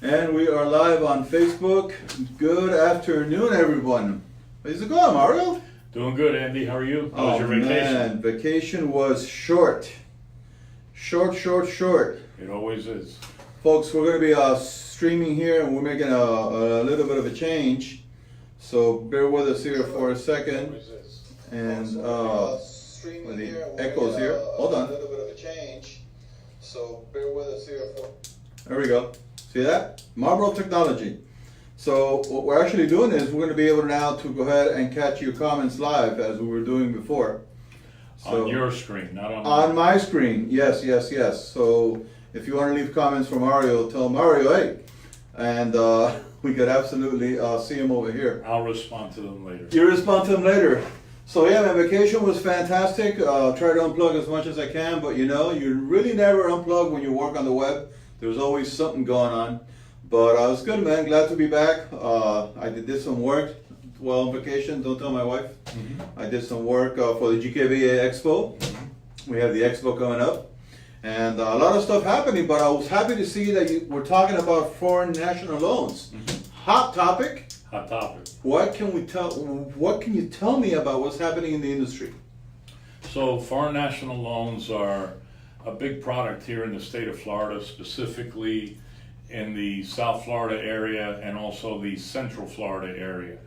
And we are live on Facebook. Good afternoon, everyone. How's it going, Mario? Doing good, Andy. How are you? How was your vacation? Man, vacation was short. Short. It always is. Folks, we're going to be streaming here, and we're making a little bit of a change. So bear with us here for a second. Always is. And Streaming the here, echoes here. Hold on. A little bit of a change, so bear with us here for. There we go. See that? Marlboro Technology. So what we're actually doing is we're going to be able now to go ahead and catch your comments live as we were doing before. So, On your screen, not on on my screen, yes. So if you want to leave comments for Mario, tell Mario, hey, and we could absolutely see him over here. I'll respond to them later. You respond to him later. So yeah, my vacation was fantastic. Try to unplug as much as I can, but you really never unplug when you work on the web. There's always something going on. But it was good, man. Glad to be back. I did some work while on vacation. Don't tell my wife. I did some work for the GKBA Expo. We have the Expo coming up. And a lot of stuff happening, but I was happy to see that you were talking about foreign national loans. Hot topic. Hot topic. What can you tell me about what's happening in the industry? So foreign national loans are a big product here in the state of Florida, specifically in the South Florida area and also the Central Florida area.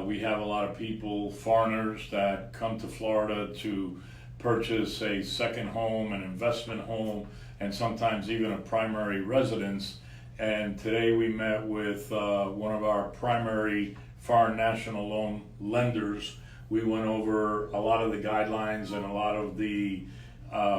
We have a lot of people, foreigners, that come to Florida to purchase a second home, an investment home, and sometimes even a primary residence. And today we met with one of our primary foreign national loan lenders. We went over a lot of the guidelines and a lot of the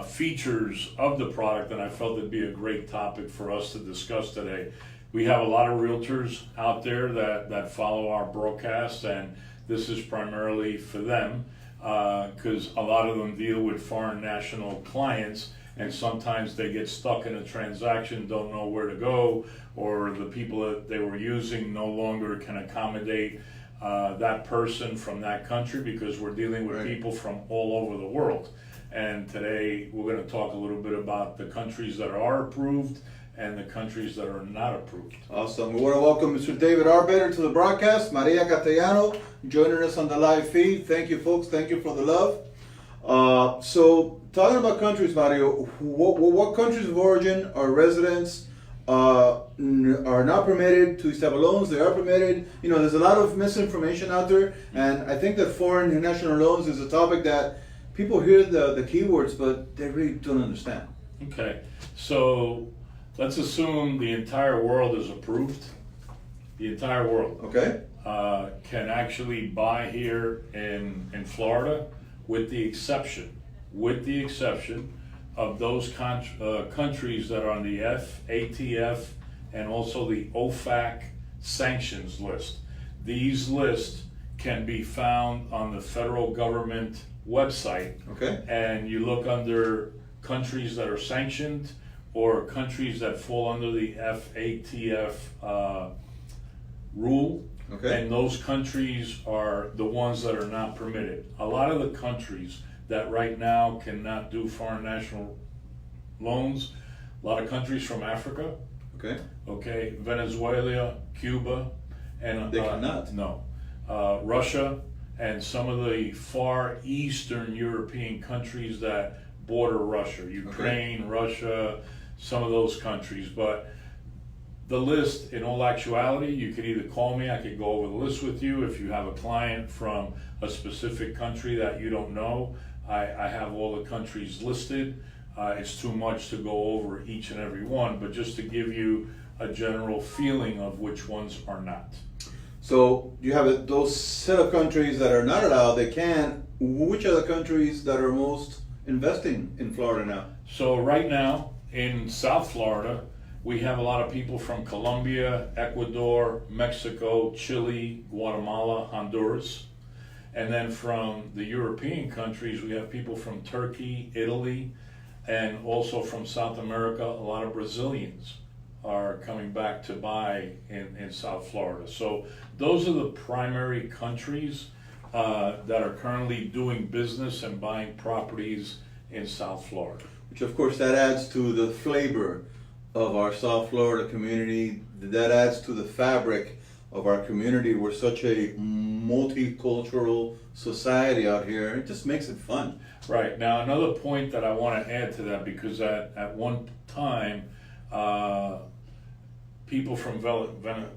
features of the product, and I felt it'd be a great topic for us to discuss today. We have a lot of realtors out there that follow our broadcast, and this is primarily for them because a lot of them deal with foreign national clients, and sometimes they get stuck in a transaction, don't know where to go, or the people that they were using no longer can accommodate that person from that country, because we're dealing with people from all over the world. And today we're going to talk a little bit about the countries that are approved and the countries that are not approved. Awesome. We want to welcome Mr. David Arbeiter to the broadcast, Maria Castellano joining us on the live feed. Thank you, folks. Thank you for the love. So talking about countries, Mario, what countries of origin or residents are not permitted to these type of loans? They are permitted. There's a lot of misinformation out there, and I think that foreign national loans is a topic that people hear the keywords, but they really don't understand. Okay, so let's assume the entire world is approved. The entire world Okay. can actually buy here in Florida, with the exception of those countries that are on the FATF and also the OFAC sanctions list. These lists can be found on the federal government website. Okay. And you look under countries that are sanctioned or countries that fall under the FATF rule. Okay. And those countries are the ones that are not permitted. A lot of the countries that right now cannot do foreign national loans, a lot of countries from Africa, Okay. Venezuela, Cuba, and They cannot. No, Russia, and some of the far eastern European countries that border Russia, Ukraine, Russia, some of those countries. But the list, in all actuality, you could either call me, I could go over the list with you. If you have a client from a specific country that you don't know, I have all the countries listed. It's too much to go over each and every one, but just to give you a general feeling of which ones are not. So you have those set of countries that are not allowed. They can. Which are the countries that are most investing in Florida now? So right now in South Florida, we have a lot of people from Colombia, Ecuador, Mexico, Chile, Guatemala, Honduras. And then from the European countries, we have people from Turkey, Italy, and also from South America. A lot of Brazilians are coming back to buy in South Florida. So those are the primary countries that are currently doing business and buying properties in South Florida. Which of course that adds to the flavor of our South Florida community. That adds to the fabric of our community. We're such a multicultural society out here. It just makes it fun. Right. Now, another point that I want to add to that, because at one time, people from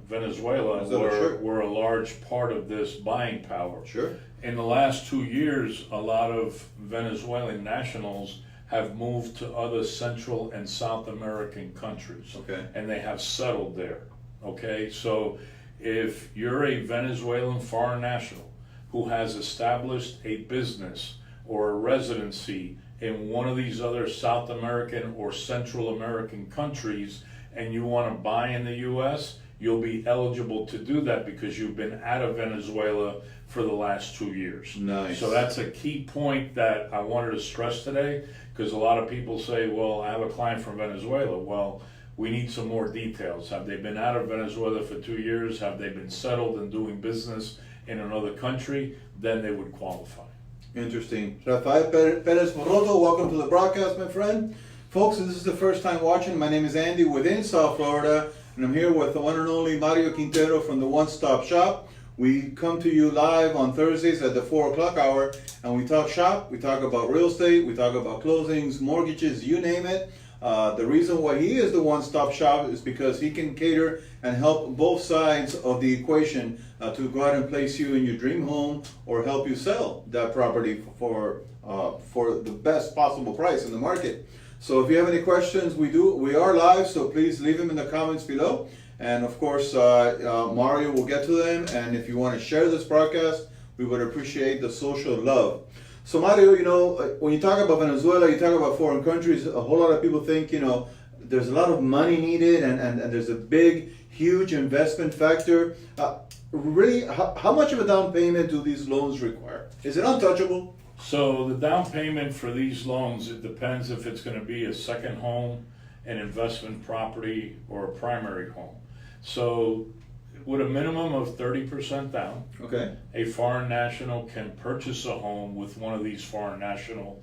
Venezuela Sure. were a large part of this buying power. Sure. In the last 2 years, a lot of Venezuelan nationals have moved to other Central and South American countries. Okay. And they have settled there. Okay, so if you're a Venezuelan foreign national who has established a business or a residency in one of these other South American or Central American countries, and you want to buy in the U.S., you'll be eligible to do that because you've been out of Venezuela for the last 2 years. Nice. So that's a key point that I wanted to stress today, because a lot of people say, well, I have a client from Venezuela. Well, we need some more details. Have they been out of Venezuela for 2 years? Have they been settled and doing business in another country? Then they would qualify. Interesting. Rafael Perez Moroto, welcome to the broadcast, my friend. Folks, if this is the first time watching, my name is Andy within South Florida, and I'm here with the one and only Mario Quintero from the One Stop Shop. We come to you live on Thursdays at the 4 o'clock hour, and we talk shop, we talk about real estate, we talk about closings, mortgages, you name it. The reason why he is the one-stop shop is because he can cater and help both sides of the equation to go out and place you in your dream home or help you sell that property for the best possible price in the market. So if you have any questions, we are live, so please leave them in the comments below. And of course, Mario will get to them. And if you want to share this broadcast, we would appreciate the social love. So Mario, you know, when you talk about Venezuela, you talk about foreign countries, a whole lot of people think, you know, there's a lot of money needed and there's a big, huge investment factor. Really, how much of a down payment do these loans require? Is it untouchable? So the down payment for these loans, it depends if it's going to be a second home, an investment property, or a primary home. So with a minimum of 30% down, Okay. a foreign national can purchase a home with one of these foreign national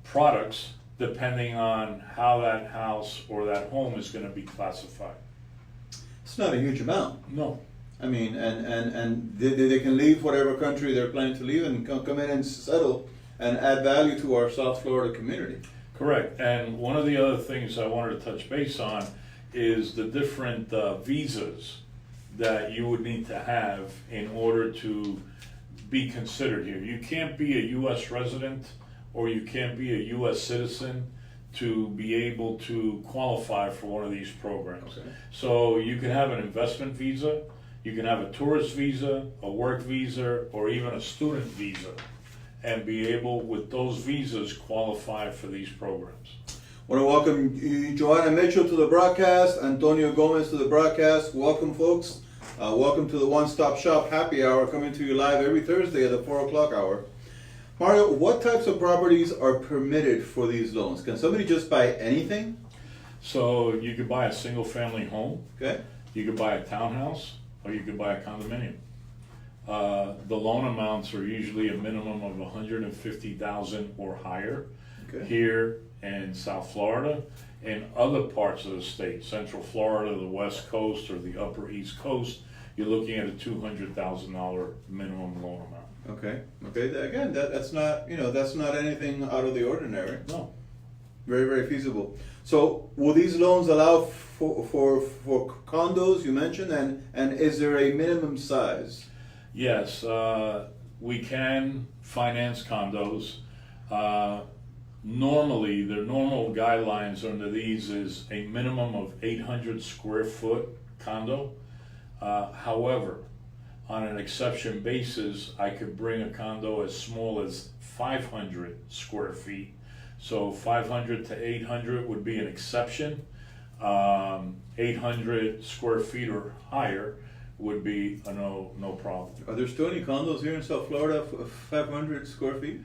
products, depending on how that house or that home is going to be classified. It's not a huge amount. No. I mean, and they can leave whatever country they're planning to leave and come in and settle and add value to our South Florida community. Correct. And one of the other things I wanted to touch base on is the different visas that you would need to have in order to be considered here. You can't be a U.S. resident or you can't be a U.S. citizen to be able to qualify for one of these programs. Okay. So you can have an investment visa, you can have a tourist visa, a work visa, or even a student visa, and be able, with those visas, qualify for these programs. I want to welcome Joanna Mitchell to the broadcast, Antonio Gomez to the broadcast. Welcome, folks. Welcome to the One Stop Shop Happy Hour, coming to you live every Thursday at the 4 o'clock hour. Mario, what types of properties are permitted for these loans? Can somebody just buy anything? So you could buy a single family home, Okay. you could buy a townhouse, or you could buy a condominium. The loan amounts are usually a minimum of $150,000 or higher. Okay. Here in South Florida, in other parts of the state, Central Florida, the West Coast, or the Upper East Coast, you're looking at a $200,000 minimum loan amount. Okay. Okay. Again, that's not, that's not anything out of the ordinary. No. Very, very feasible. So will these loans allow for condos you mentioned, and is there a minimum size? Yes, we can finance condos. Normally, the normal guidelines under these is a minimum of 800 square foot condo. However, on an exception basis, I could bring a condo as small as 500 square feet. So 500 to 800 would be an exception. 800 square feet or higher would be a no problem. Are there still any condos here in South Florida of 500 square feet?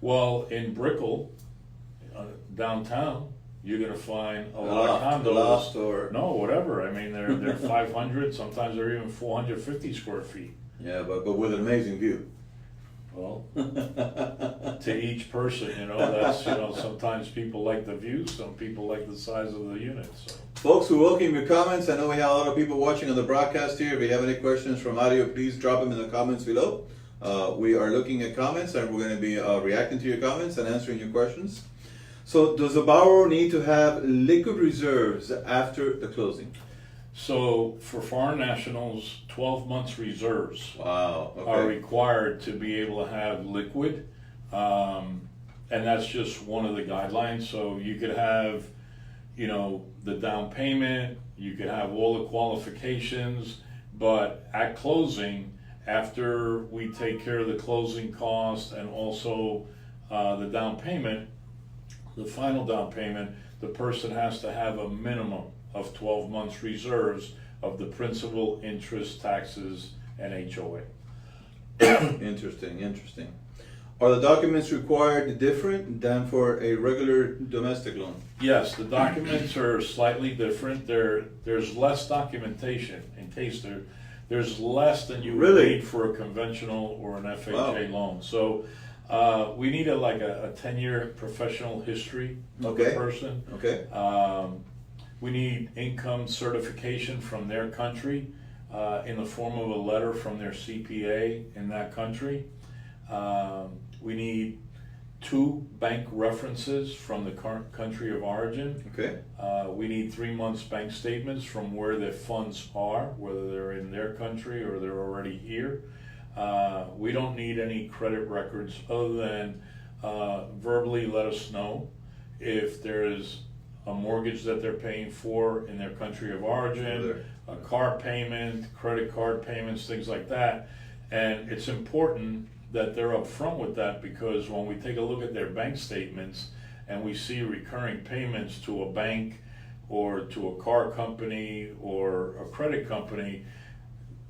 Well, in Brickell, downtown, you're gonna find a lot of condos. Loft or No, whatever. I mean, they're 500. Sometimes they're even 450 square feet. yeah, but with an amazing view. Well, to each person, that's sometimes people like the view, some people like the size of the unit. So Folks, we welcome your comments. I know we have a lot of people watching on the broadcast here. If you have any questions from audio, please drop them in the comments below. We are looking at comments and we're going to be reacting to your comments and answering your questions. So does a borrower need to have liquid reserves after the closing? So for foreign nationals, 12 months reserves Wow, are okay. required to be able to have liquid. And that's just one of the guidelines. So you could have, you know, the down payment, you could have all the qualifications, but at closing, after we take care of the closing cost and also the down payment, the final down payment, the person has to have a minimum of 12 months reserves of the principal, interest, taxes, and HOA. Interesting, interesting. Are the documents required different than for a regular domestic loan? Yes, the documents are slightly different. There's less documentation in case there's less than you would Really? need for a conventional or an FHA loan. So we need a 10-year professional history of the Okay. person. Okay. We need income certification from their country in the form of a letter from their CPA in that country. We need 2 bank references from the current country of origin. Okay. We need 3 months bank statements from where their funds are, whether they're in their country or they're already here. We don't need any credit records other than verbally let us know if there's a mortgage that they're paying for in their country of origin, a car payment, credit card payments, things like that. And it's important that they're upfront with that, because when we take a look at their bank statements and we see recurring payments to a bank or to a car company or a credit company,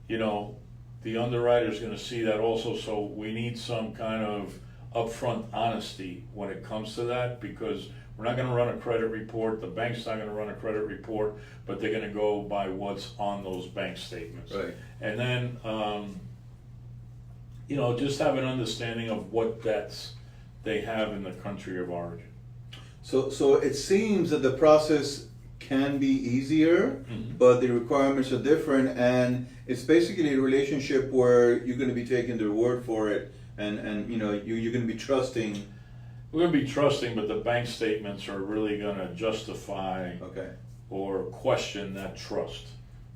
you know, the underwriter's going to see that also. So we need some kind of upfront honesty when it comes to that, because we're not going to run a credit report, the bank's not going to run a credit report, but they're going to go by what's on those bank statements. Right. And then you know, just have an understanding of what debts they have in the country of origin. So it seems that the process can be easier, but the requirements are different, and it's basically a relationship where you're going to be taking their word for it, and you know you're going to be trusting. We're going to be trusting, but the bank statements are really going to justify Okay. or question that trust,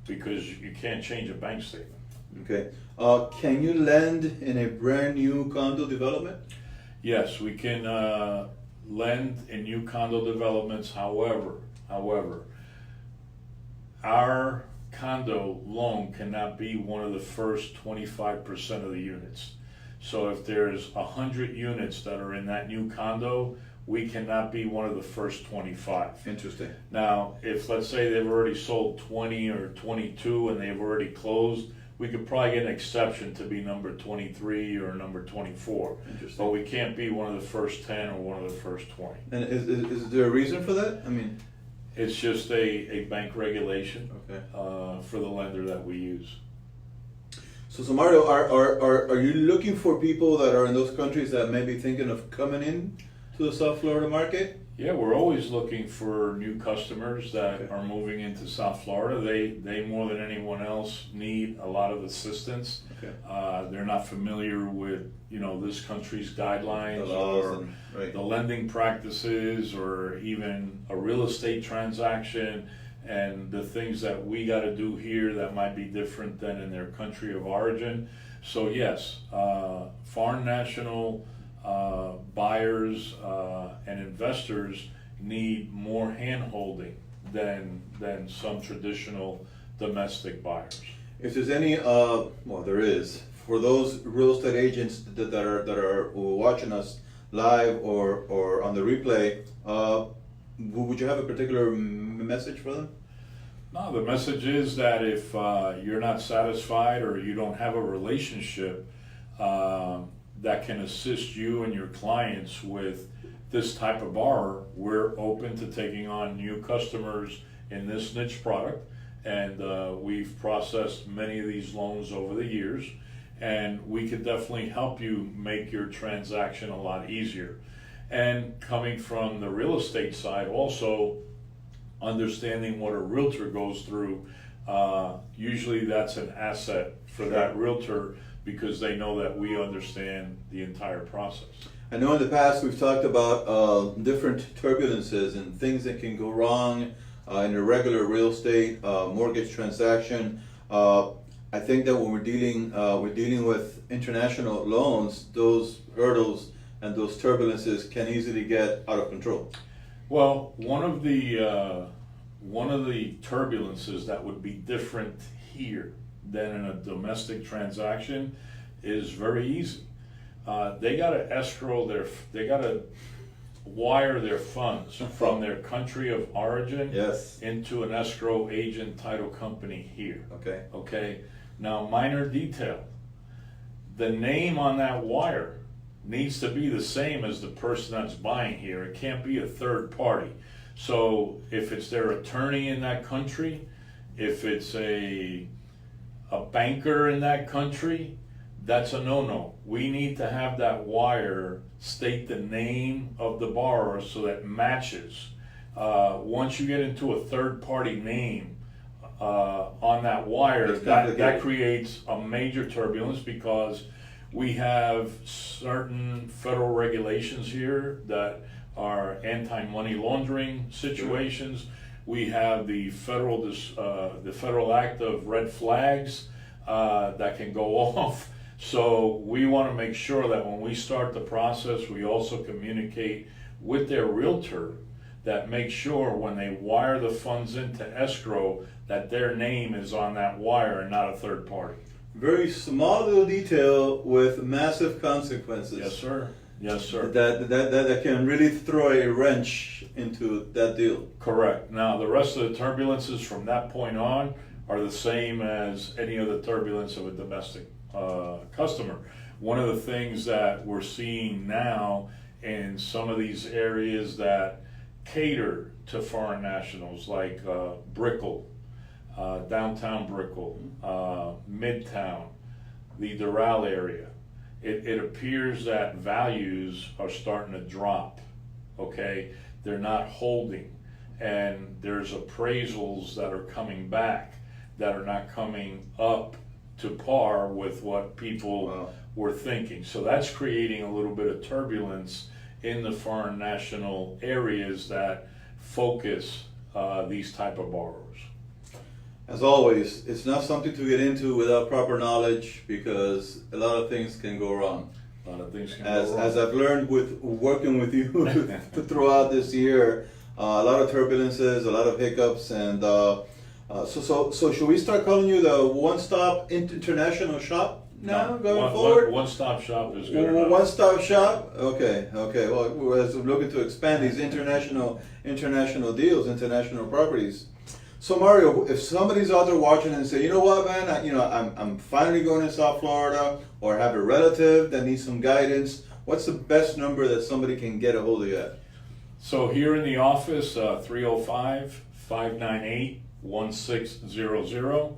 because you can't change a bank statement. Okay. Can you lend in a brand new condo development? Yes, we can lend in new condo developments. However, our condo loan cannot be one of the first 25% of the units. So if there's 100 units that are in that new condo, we cannot be one of the first 25. Interesting. Now, if let's say they've already sold 20 or 22 and they've already closed, we could probably get an exception to be number 23 or number 24. Interesting. But we can't be one of the first 10 or one of the first 20. And is there a reason for that? I mean, It's just a bank regulation okay. for the lender that we use. So Mario, are you looking for people that are in those countries that may be thinking of coming in to the South Florida market? Yeah, we're always looking for new customers that Okay. are moving into South Florida. They more than anyone else need a lot of assistance. Okay. They're not familiar with, you know, this country's guidelines The laws or and- right. the lending practices or even a real estate transaction and the things that we got to do here that might be different than in their country of origin. So yes, foreign national buyers and investors need more hand-holding than some traditional domestic buyers. If there's any, well, there is, for those real estate agents that are watching us live or on the replay, would you have a particular message for them? No, the message is that if you're not satisfied or you don't have a relationship that can assist you and your clients with this type of borrower, we're open to taking on new customers in this niche product. And we've processed many of these loans over the years, and we could definitely help you make your transaction a lot easier. And coming from the real estate side also, understanding what a realtor goes through, usually that's an asset for that realtor because they know that we understand the entire process. I know in the past we've talked about different turbulences and things that can go wrong in a regular real estate mortgage transaction. I think that when we're dealing with international loans, those hurdles and those turbulences can easily get out of control. Well, one of the turbulences that would be different here than in a domestic transaction is very easy. They gotta wire their funds from their country of origin Yes. into an escrow agent title company here. Okay. Okay, now minor detail. The name on that wire needs to be the same as the person that's buying here. It can't be a third party. So if it's their attorney in that country, if it's a banker in that country, that's a no-no. We need to have that wire state the name of the borrower so that matches. Once you get into a third-party name on that wire, It's that complicated. creates a major turbulence because we have certain federal regulations here that are anti-money laundering situations. We have the federal act of red flags that can go off. So we want to make sure that when we start the process, we also communicate with their realtor that make sure when they wire the funds into escrow that their name is on that wire and not a third party. Very small little detail with massive consequences. Yes, sir. Yes, sir. That can really throw a wrench into that deal. Correct. Now, the rest of the turbulences from that point on are the same as any other turbulence of a domestic customer. One of the things that we're seeing now in some of these areas that cater to foreign nationals, like Brickell, downtown Brickell, Midtown, the Doral area, it appears that values are starting to drop, okay? They're not holding, and there's appraisals that are coming back that are not coming up to par with what people were thinking. So that's creating a little bit of turbulence in the foreign national areas that focus these type of borrowers. As always, it's not something to get into without proper knowledge because a lot of things can go wrong. A lot of things can go wrong. As I've learned with working with you throughout this year, a lot of turbulences, a lot of hiccups, and so should we start calling you the one-stop international shop now going forward? One-stop shop is good enough. One-stop shop? Okay. Well, we're looking to expand these international deals, international properties. So Mario, if somebody's out there watching and say, you know what, man, I'm finally going to South Florida, or have a relative that needs some guidance, what's the best number that somebody can get a hold of you at? So here in the office, 305-598-1600.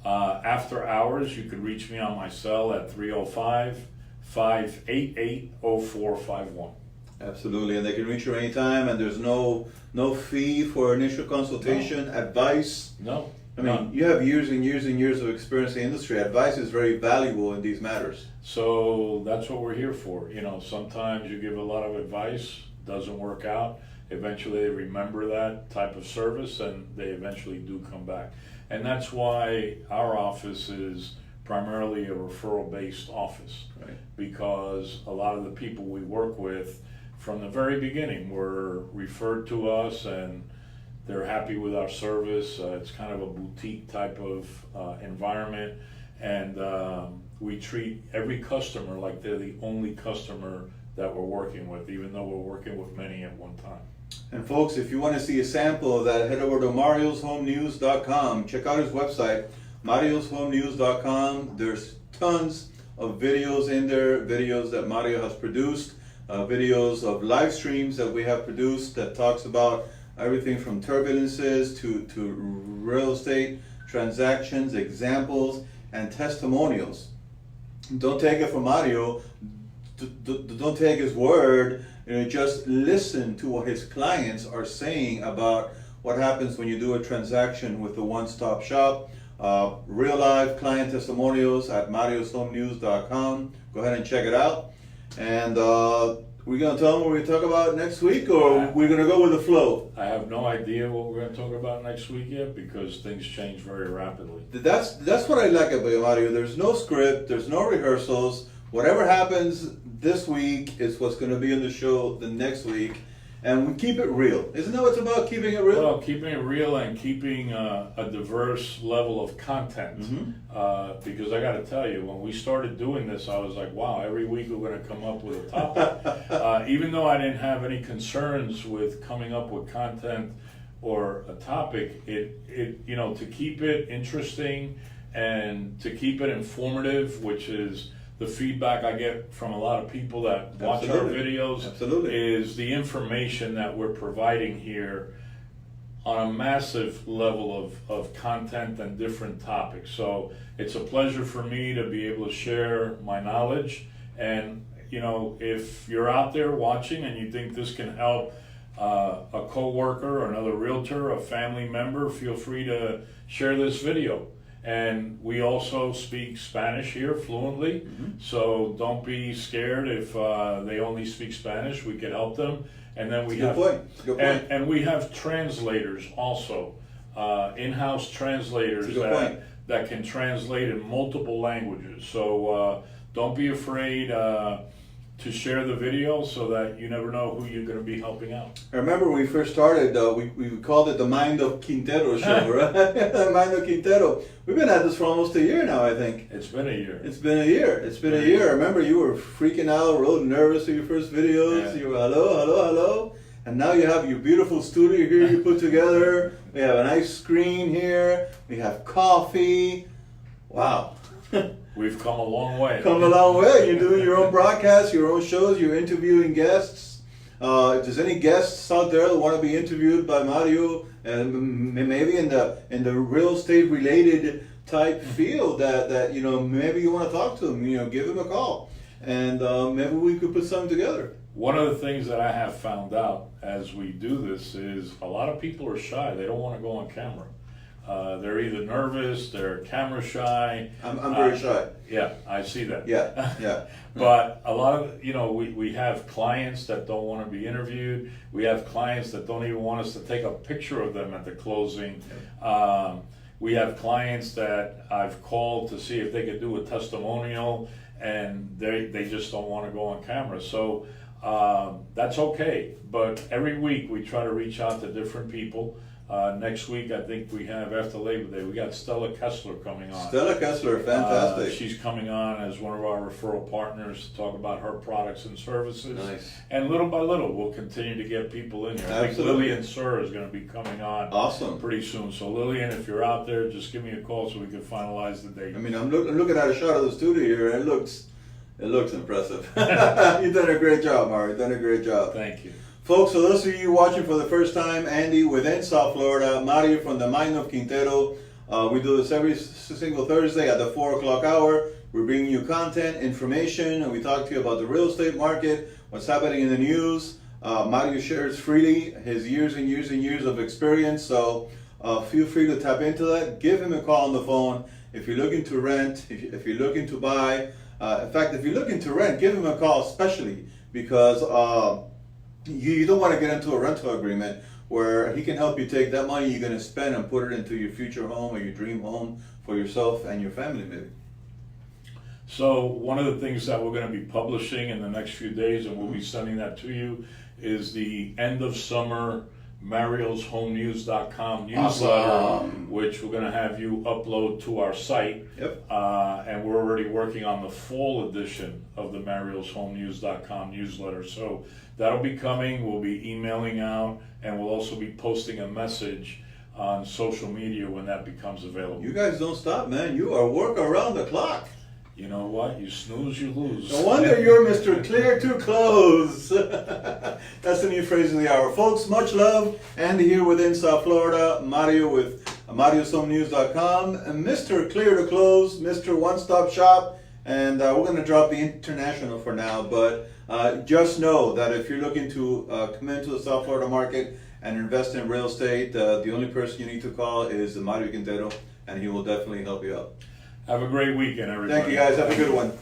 After hours, you could reach me on my cell at 305-588-0451. Absolutely, and they can reach you anytime, and there's no fee for initial consultation, advice. No. I mean, you have years and years and years of experience in the industry. Advice is very valuable in these matters. So that's what we're here for. Sometimes you give a lot of advice, doesn't work out. Eventually they remember that type of service and they eventually do come back. And that's why our office is primarily a referral-based office. Right. Because a lot of the people we work with from the very beginning were referred to us and they're happy with our service. It's kind of a boutique type of environment, and we treat every customer like they're the only customer that we're working with, even though we're working with many at one time. And folks, if you want to see a sample of that, head over to marioshomenews.com. Check out his website, marioshomenews.com. There's tons of videos in there, videos that Mario has produced, videos of live streams that we have produced that talks about everything from turbulences to real estate transactions, examples, and testimonials. Don't take it from Mario. Don't take his word. Just listen to what his clients are saying about what happens when you do a transaction with the one-stop shop. Real live client testimonials at marioshomenews.com. Go ahead and check it out. And we're going to tell them what we talk about next week, or we're going to go with the flow? I have no idea what we're going to talk about next week yet because things change very rapidly. That's what I like about you, Mario. There's no script, there's no rehearsals. Whatever happens this week is what's going to be in the show the next week. And we keep it real. Isn't that what's about, keeping it real? Well, keeping it real and keeping a diverse level of content. Because I got to tell you, when we started doing this, I was like, wow, every week we're going to come up with a topic. Even though I didn't have any concerns with coming up with content or a topic, it you know, to keep it interesting and to keep it informative, which is the feedback I get from a lot of people that watch our videos, is the information that we're providing here on a massive level of content and different topics. So it's a pleasure for me to be able to share my knowledge. And you know, if you're out there watching and you think this can help a co-worker or another realtor, a family member, feel free to share this video. And we also speak Spanish here fluently, so don't be scared if they only speak Spanish. We can help them. And then we have and we have translators also, in-house translators that can translate in multiple languages. So don't be afraid to share the video, so that you never know who you're going to be helping out. I remember when we first started, we called it the Mind of Quintero show, right? The Mind of Quintero. We've been at this for almost a year now, I think. It's been a year. It's been a year. It's been a year. I remember you were freaking out, real nervous for your first videos. You were hello. And now you have your beautiful studio here you put together. We have a nice screen here. We have coffee. Wow. We've come a long way. Come a long way. You're doing your own broadcasts, your own shows. You're interviewing guests. If there's any guests out there that want to be interviewed by Mario, and maybe in the real estate related type field that you know, maybe you want to talk to them, you know, give him a call, and maybe we could put something together. One of the things that I have found out as we do this is a lot of people are shy. They don't want to go on camera. They're either nervous, they're camera shy. I'm very shy. Yeah, I see that. Yeah. But a lot of, you know, we have clients that don't want to be interviewed. We have clients that don't even want us to take a picture of them at the closing. We have clients that I've called to see if they could do a testimonial, and they just don't want to go on camera. So that's okay. But every week we try to reach out to different people. Next week, I think we have, after Labor Day, we got Stella Kessler coming on. Stella Kessler, fantastic. She's coming on as one of our referral partners to talk about her products and services. Nice. And little by little, we'll continue to get people in here. I think Lillian Sir is going to be coming on pretty soon. So Lillian, if you're out there, just give me a call so we can finalize the date. I mean, I'm looking at a shot of the studio here, and it looks impressive. You've done a great job, Mario. You've done a great job. Thank you. Folks, so those of you watching for the first time, Andy within South Florida, Mario from the Mind of Quintero. We do this every single Thursday at the 4 o'clock hour. We're bringing you content, information, and we talk to you about the real estate market, what's happening in the news. Mario shares freely his years and years and years of experience, so feel free to tap into that. Give him a call on the phone. If you're looking to rent, if you're looking to buy, in fact, if you're looking to rent, give him a call especially, because you don't want to get into a rental agreement where he can help you take that money you're going to spend and put it into your future home or your dream home for yourself and your family, maybe. So one of the things that we're going to be publishing in the next few days, and we'll be sending that to you, is the end of summer marioshomenews.com newsletter, which we're going to have you upload to our site. And we're already working on the fall edition of the marioshomenews.com newsletter. So that'll be coming. We'll be emailing out, and we'll also be posting a message on social media when that becomes available. You guys don't stop, man. You are work around the clock. You know what? You snooze, you lose. No wonder you're Mr. Clear to Close. That's the new phrase of the hour. Folks, much love. Andy here within South Florida. Mario with marioshomenews.com. And Mr. Clear to Close, Mr. One Stop Shop. And we're going to drop the international for now. But just know that if you're looking to come into the South Florida market and invest in real estate, the only person you need to call is Mario Quintero, and he will definitely help you out. Have a great weekend, everybody. Thank you guys, have a good one.